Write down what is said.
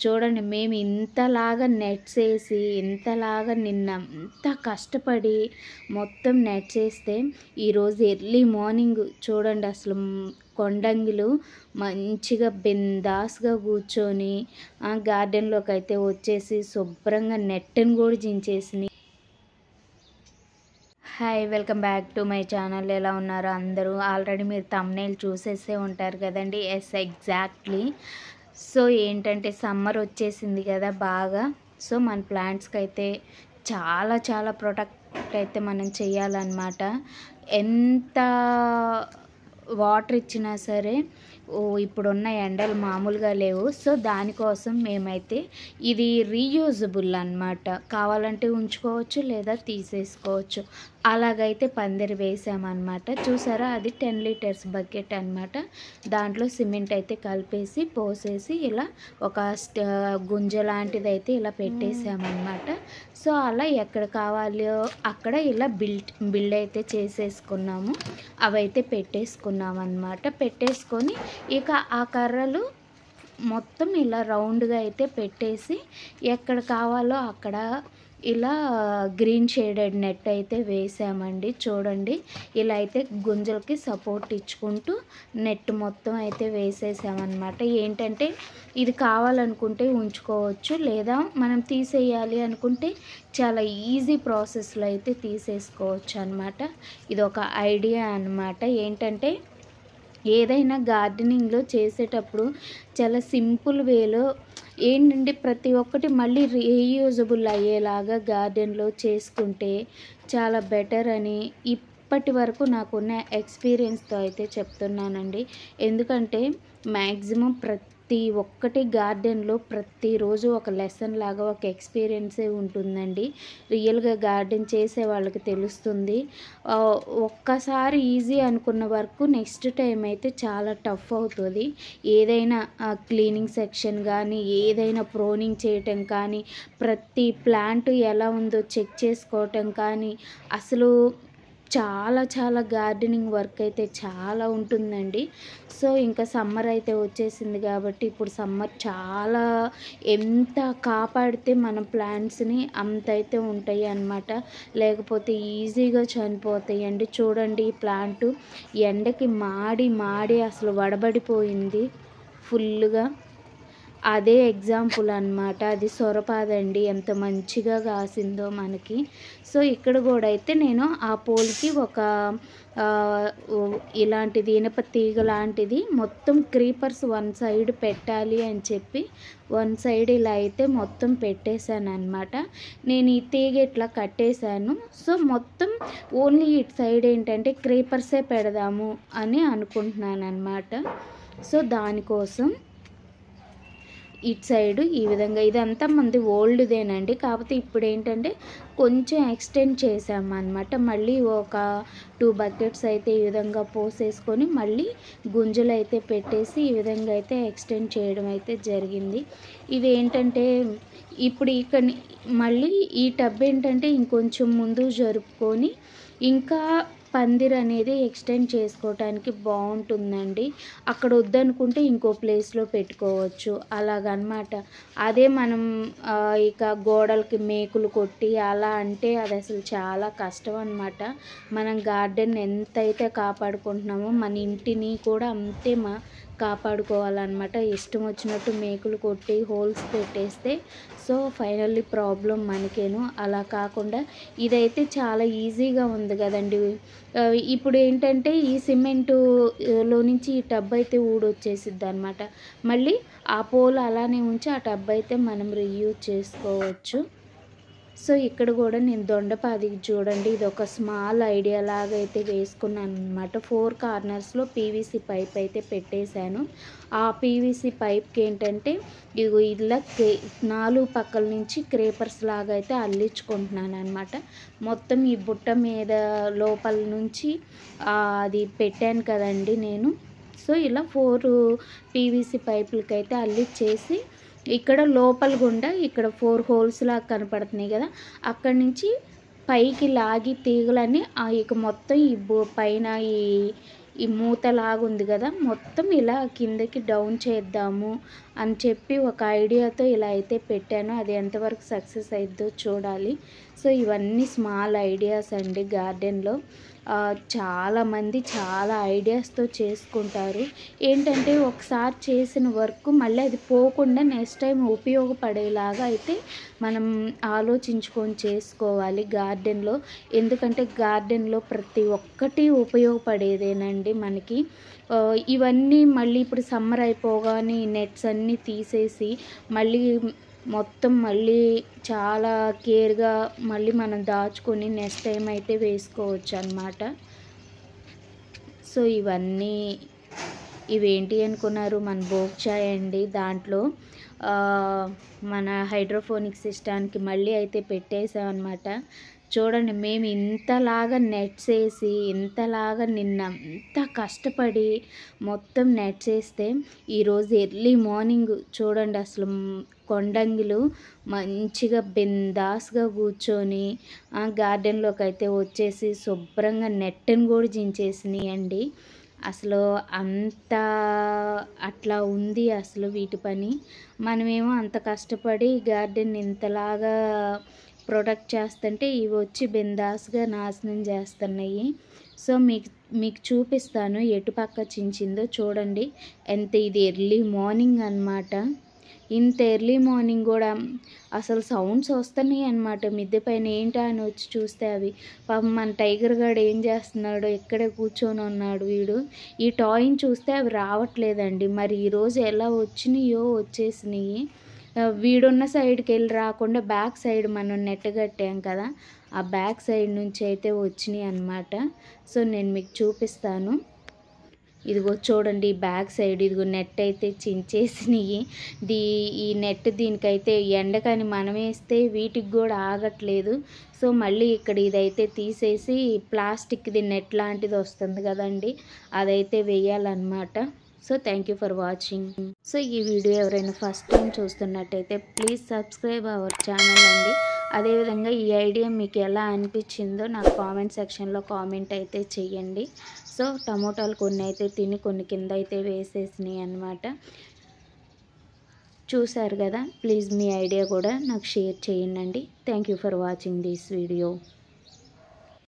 చూడండి మేము ఇంతలాగా నెట్స్ వేసి ఇంతలాగా నిన్న ఇంత కష్టపడి మొత్తం నెట్స్ వేస్తే ఈరోజు ఎర్లీ మార్నింగ్ చూడండి అసలు కొండంగిలు మంచిగా బిందాస్గా కూర్చొని గార్డెన్లోకి అయితే వచ్చేసి శుభ్రంగా నెట్ని కూడా జించేసినాయి. Hi, welcome back to my channel. ఎలా ఉన్నారు అందరూ? ఆల్రెడీ మీరు థంబ్నెయిల్ చూసేసే ఉంటారు కదండి. Yes, exactly. సో ఏంటంటే సమ్మర్ వచ్చేసింది కదా బాగా. సో మన ప్లాంట్స్కి అయితే చాలా చాలా ప్రొటెక్ట్ అయితే మనం చేయాలన్నమాట. ఎంత వాటర్ ఇచ్చినా సరే ఇప్పుడున్న ఎండలు మామూలుగా లేవు. సో దానికోసం మేమైతే ఇది రీయూజబుల్ అన్నమాట. కావాలంటే ఉంచుకోవచ్చు లేదా తీసేసుకోవచ్చు. అలాగైతే పందిరి వేసామన్నమాట. చూసారా, అది 10 లీటర్స్ బకెట్ అన్నమాట. దాంట్లో సిమెంట్ అయితే కలిపేసి పోసేసి ఇలా ఒక గుంజ లాంటిది అయితే ఇలా పెట్టేసామన్నమాట. సో అలా ఎక్కడ కావాలో అక్కడ ఇలా బిల్డ్ అయితే చేసేసుకున్నాము. అవైతే పెట్టేసుకున్నాము అన్నమాట. పెట్టేసుకొని ఇక ఆ కర్రలు మొత్తం ఇలా రౌండ్గా అయితే పెట్టేసి ఎక్కడ కావాలో అక్కడ ఇలా గ్రీన్ షేడెడ్ నెట్ అయితే వేసామండి. చూడండి, ఇలా అయితే గుంజలకి సపోర్ట్ ఇచ్చుకుంటూ నెట్ మొత్తం అయితే వేసేసామన్నమాట. ఏంటంటే ఇది కావాలనుకుంటే ఉంచుకోవచ్చు, లేదా మనం తీసేయాలి అనుకుంటే చాలా ఈజీ ప్రాసెస్లో అయితే తీసేసుకోవచ్చు అన్నమాట. ఇది ఒక ఐడియా అన్నమాట. ఏంటంటే ఏదైనా గార్డెనింగ్లో చేసేటప్పుడు చాలా సింపుల్ వేలో ఏంటంటే ప్రతి ఒక్కటి మళ్ళీ రీయూజబుల్ అయ్యేలాగా గార్డెన్లో చేసుకుంటే చాలా బెటర్ అని ఇప్పటి వరకు నాకున్న ఎక్స్పీరియన్స్తో అయితే చెప్తున్నానండి. ఎందుకంటే మ్యాక్సిమం ప్రతి ఒక్కటి గార్డెన్లో ప్రతిరోజు ఒక లెసన్ లాగా ఒక ఎక్స్పీరియన్సే ఉంటుందండి. రియల్గా గార్డెన్ చేసే వాళ్ళకి తెలుస్తుంది. ఒక్కసారి ఈజీ అనుకున్న వర్క్ నెక్స్ట్ టైం అయితే చాలా టఫ్ అవుతుంది. ఏదైనా క్లీనింగ్ సెక్షన్ కానీ ఏదైనా ప్రోనింగ్ చేయటం కానీ ప్రతి ప్లాంట్ ఎలా ఉందో చెక్ చేసుకోవటం కానీ అసలు చాలా చాలా గార్డెనింగ్ వర్క్ అయితే చాలా ఉంటుందండి. సో ఇంకా సమ్మర్ అయితే వచ్చేసింది కాబట్టి ఇప్పుడు సమ్మర్ చాలా ఎంత కాపాడితే మనం ప్లాంట్స్ని అంత అయితే ఉంటాయి అన్నమాట. లేకపోతే ఈజీగా చనిపోతాయండి. చూడండి, ఈ ప్లాంట్ ఎండకి మాడి అసలు వడబడిపోయింది ఫుల్గా. అదే ఎగ్జాంపుల్ అన్నమాట. అది సొరపాదండి, ఎంత మంచిగా కాసిందో మనకి. సో ఇక్కడ కూడా అయితే నేను ఆ పోల్కి ఒక ఇలాంటిది ఇనప తీగ లాంటిది మొత్తం క్రీపర్స్ వన్ సైడ్ పెట్టాలి అని చెప్పి వన్ సైడ్ ఇలా అయితే మొత్తం పెట్టేశాను అన్నమాట. నేను ఈ తీగ ఇట్లా కట్టేశాను. సో మొత్తం ఓన్లీ ఇటు సైడ్ ఏంటంటే క్రీపర్సే పెడదాము అని అనుకుంటున్నాను అన్నమాట. సో దానికోసం ఇటు సైడు ఈ విధంగా ఇదంతా మంది ఓల్డ్దేనండి. కాకపోతే ఇప్పుడు ఏంటంటే కొంచెం ఎక్స్టెండ్ చేసామన్నమాట. మళ్ళీ ఒక 2 బకెట్స్ అయితే ఈ విధంగా పోసేసుకొని మళ్ళీ గుంజలు అయితే పెట్టేసి ఈ విధంగా అయితే ఎక్స్టెండ్ చేయడం అయితే జరిగింది. ఇది ఏంటంటే ఇప్పుడు ఇక్కడ మళ్ళీ ఈ టబ్ ఏంటంటే ఇంకొంచెం ముందు జరుపుకొని ఇంకా పందిర్ అనేది ఎక్స్టెండ్ చేసుకోవటానికి బాగుంటుందండి. అక్కడ వద్దనుకుంటే ఇంకో ప్లేస్లో పెట్టుకోవచ్చు అలాగనమాట. అదే మనం ఇక గోడలకి మేకులు కొట్టి అలా అంటే అది అసలు చాలా కష్టం అన్నమాట. మనం గార్డెన్ ఎంతైతే కాపాడుకుంటున్నామో మన ఇంటిని కూడా అంతే కాపాడుకోవాలన్నమాట. ఇష్టం వచ్చినట్టు మేకులు కొట్టి హోల్స్ పెట్టేస్తే సో ఫైనల్లీ ప్రాబ్లం మనకేను. అలా కాకుండా ఇదైతే చాలా ఈజీగా ఉంది కదండి. ఇప్పుడు ఏంటంటే ఈ సిమెంటులో నుంచి ఈ టబ్ అయితే ఊడొచ్చేసిద్ది అనమాట. మళ్ళీ ఆ పోల్ అలానే ఉంచి ఆ టబ్ అయితే మనం రీయూజ్ చేసుకోవచ్చు. సో ఇక్కడ కూడా నేను దొండపాదికి చూడండి, ఇది ఒక స్మాల్ ఐడియా లాగా అయితే వేసుకున్నాను అనమాట. 4 కార్నర్స్లో పీవీసీ పైప్ అయితే పెట్టేశాను. ఆ పీవీసీ పైప్కి ఏంటంటే ఇదిగో ఇలా 4 పక్కల నుంచి క్రేపర్స్ లాగా అయితే అల్లించుకుంటున్నాను అనమాట. మొత్తం ఈ బుట్ట మీద లోపల నుంచి అది పెట్టాను కదండి నేను. సో ఇలా 4 పీవీసీ పైపులకి అయితే అల్లిచ్చేసి ఇక్కడ లోపల గుండా ఇక్కడ 4 హోల్స్ లాగా కనపడుతున్నాయి కదా, అక్కడి నుంచి పైకి లాగి తీగలని ఇక మొత్తం ఈ పైన ఈ మూతలాగా ఉంది కదా, మొత్తం ఇలా కిందకి డౌన్ చేద్దాము అని చెప్పి ఒక ఐడియాతో ఇలా అయితే పెట్టాను. అది ఎంతవరకు సక్సెస్ అయిద్దో చూడాలి. సో ఇవన్నీ స్మాల్ ఐడియాస్ అండి. గార్డెన్లో చాలామంది చాలా ఐడియాస్తో చేసుకుంటారు. ఏంటంటే ఒకసారి చేసిన వర్క్ మళ్ళీ అది పోకుండా నెక్స్ట్ టైం ఉపయోగపడేలాగా అయితే మనం ఆలోచించుకొని చేసుకోవాలి గార్డెన్లో. ఎందుకంటే గార్డెన్లో ప్రతి ఒక్కటి ఉపయోగపడేదేనండి మనకి. ఇవన్నీ మళ్ళీ ఇప్పుడు సమ్మర్ అయిపోగానే నెట్స్ అన్నీ తీసేసి మళ్ళీ చాలా కేర్గా మళ్ళీ మనం దాచుకొని నెక్స్ట్ టైం అయితే వేసుకోవచ్చు అన్నమాట. సో ఇవేంటి అనుకున్నారు, మన బోక్చాయ్ అండి. దాంట్లో మన హైడ్రోఫోనిక్ సిస్టానికి మళ్ళీ అయితే పెట్టేసాం అనమాట. చూడండి, మేము ఇంతలాగా నెట్స్ వేసి ఇంతలాగా నిన్నంత కష్టపడి మొత్తం నెట్స్ వేస్తే ఈరోజు ఎర్లీ మార్నింగ్ చూడండి, అసలు కొండంగిలు మంచిగా బిందాస్గా కూర్చొని గార్డెన్లోకి అయితే వచ్చేసి శుభ్రంగా నెట్టను కూడా జించేసినాయండి. అసలు అంత అట్లా ఉంది అసలు వీటి పని. మనమేమో అంత కష్టపడి గార్డెన్ ఇంతలాగా ప్రొటెక్ట్ చేస్తుంటే ఇవి వచ్చి బిందాస్గా నాశనం చేస్తున్నాయి. సో మీకు చూపిస్తాను ఎటు పక్క చించిందో చూడండి. ఇది ఎర్లీ మార్నింగ్ అన్నమాట. ఇంత ఎర్లీ మార్నింగ్ కూడా అసలు సౌండ్స్ వస్తున్నాయి అన్నమాట మిద్దె పైన. ఏంటా అని వచ్చి చూస్తే అవి పాపం మన టైగర్ గాడు ఏం చేస్తున్నాడో ఇక్కడే కూర్చొని ఉన్నాడు వీడు. ఈ టాయ్ని చూస్తే అవి రావట్లేదండి. మరి ఈరోజు ఎలా వచ్చినాయో వచ్చేసినాయి. వీడున్న సైడ్కి వెళ్ళి రాకుండా బ్యాక్ సైడ్ మనం నెట్ కట్టాం కదా, ఆ బ్యాక్ సైడ్ నుంచి అయితే వచ్చినాయి అన్నమాట. సో నేను మీకు చూపిస్తాను. ఇదిగో చూడండి, బ్యాక్ సైడ్ ఇదిగో నెట్ అయితే చించేసినాయి. ఈ నెట్ దీనికైతే ఎండకని మనం వేస్తే వీటికి కూడా ఆగట్లేదు. సో మళ్ళీ ఇక్కడ ఇదైతే తీసేసి ప్లాస్టిక్ది నెట్ లాంటిది వస్తుంది కదండి, అదైతే వేయాలన్నమాట. So thank you for watching. So ఈ వీడియో ఎవరైనా ఫస్ట్ టైం చూస్తున్నట్టయితే ప్లీజ్ సబ్స్క్రైబ్ అవర్ ఛానల్ అండి. అదేవిధంగా ఈ ఐడియా మీకు ఎలా అనిపించిందో నాకు కామెంట్ సెక్షన్లో కామెంట్ అయితే చెయ్యండి. సో టమోటాలు కొన్ని అయితే తిని కొన్ని కింద అయితే వేసేసినాయి అన్నమాట. చూసారు కదా, ప్లీజ్ మీ ఐడియా కూడా నాకు షేర్ చేయండి. Thank you for watching this video.